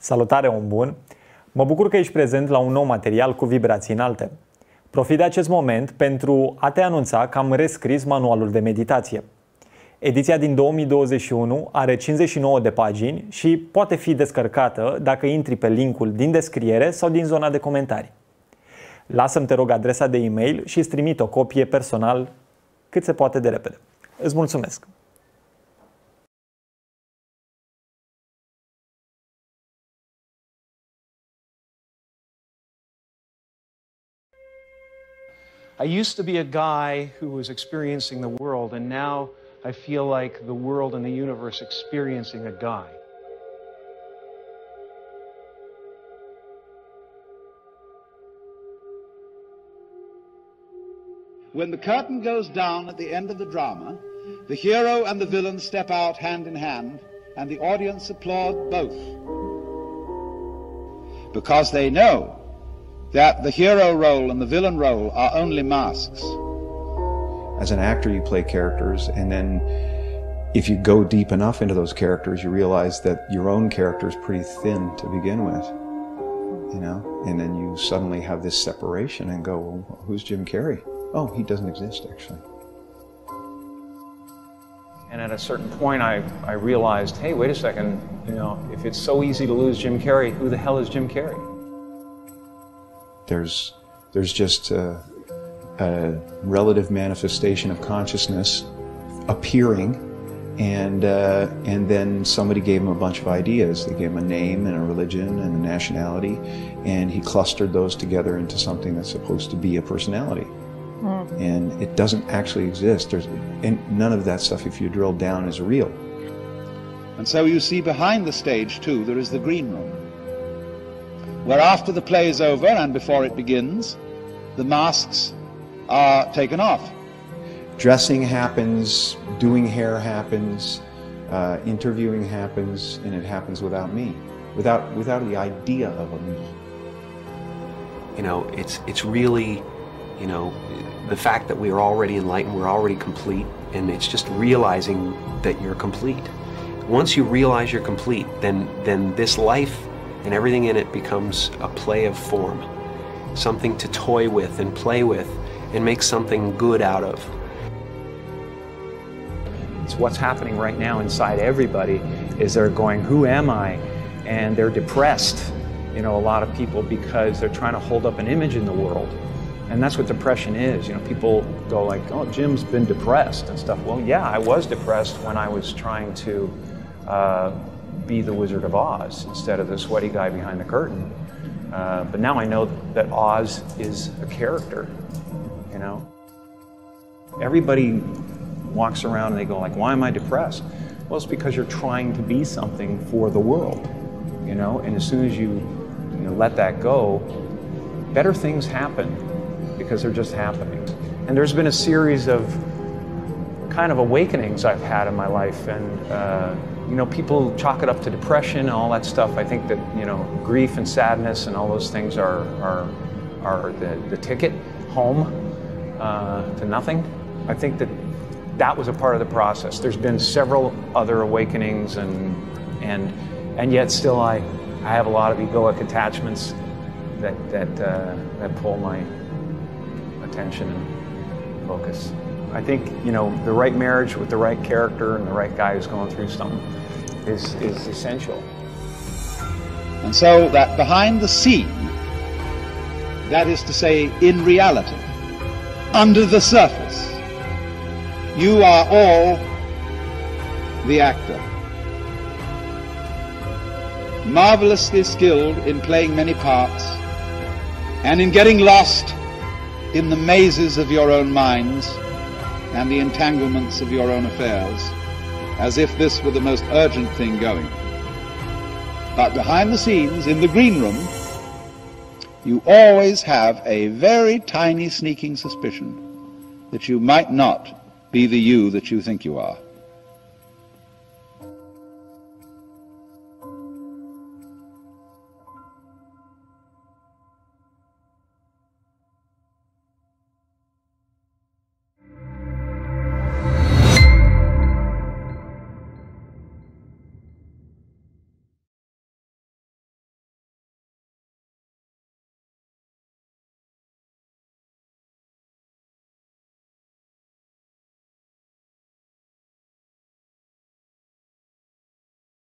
Salutare, om bun! Mă bucur că ești prezent la un nou material cu vibrații înalte. Profit de acest moment pentru a te anunța că am rescris manualul de meditație. Ediția din 2021 are 59 de pagini și poate fi descărcată dacă intri pe linkul din descriere sau din zona de comentarii. Lasă-mi, te rog, adresa de e-mail și îți trimit o copie personal cât se poate de repede. Îți mulțumesc! I used to be a guy who was experiencing the world, and now I feel like the world and the universe experiencing a guy. When the curtain goes down at the end of the drama, the hero and the villain step out hand in hand, and the audience applaud both. Because they know that the hero role and the villain role are only masks. As an actor, you play characters, and then if you go deep enough into those characters, you realize that your own character is pretty thin to begin with, you know? And then you suddenly have this separation and go, well, who's Jim Carrey? Oh, he doesn't exist, actually. And at a certain point, I realized, hey, wait a second, you know, if it's so easy to lose Jim Carrey, who the hell is Jim Carrey? There's just a relative manifestation of consciousness appearing, and then somebody gave him a bunch of ideas. They gave him a name and a religion and a nationality, and he clustered those together into something that's supposed to be a personality. And it doesn't actually exist. And none of that stuff, if you drill down, is real. And so you see behind the stage too, there is the green room, where after the play is over and before it begins, the masks are taken off. Dressing happens, doing hair happens, interviewing happens, and it happens without me, without the idea of a me. You know, it's really, you know, the fact that we are already enlightened, we're already complete, and it's just realizing that you're complete. Once you realize you're complete, then this life and everything in it becomes a play of form, something to toy with and play with and make something good out of. It's what's happening right now inside everybody is they're going, who am I? And they're depressed, you know, a lot of people, because they're trying to hold up an image in the world. And that's what depression is. You know, people go like, oh, Jim's been depressed and stuff. Well, yeah, I was depressed when I was trying to be the Wizard of Oz instead of the sweaty guy behind the curtain. But now I know that Oz is a character, you know. Everybody walks around and they go like, why am I depressed? Well, it's because you're trying to be something for the world, you know. And as soon as you let that go, better things happen because they're just happening. And there's been a series of kind of awakenings I've had in my life, and you know, people chalk it up to depression and all that stuff. I think that, you know, grief and sadness and all those things are the ticket home to nothing. I think that was a part of the process. There's been several other awakenings, and yet still I have a lot of egoic attachments that pull my attention and focus. I think, you know, the right marriage with the right character and the right guy who's going through something is essential. And so that behind the scene, that is to say, in reality, under the surface, you are all the actor. Marvelously skilled in playing many parts and in getting lost in the mazes of your own minds and the entanglements of your own affairs, as if this were the most urgent thing going. But behind the scenes, in the green room, you always have a very tiny sneaking suspicion that you might not be the you that you think you are.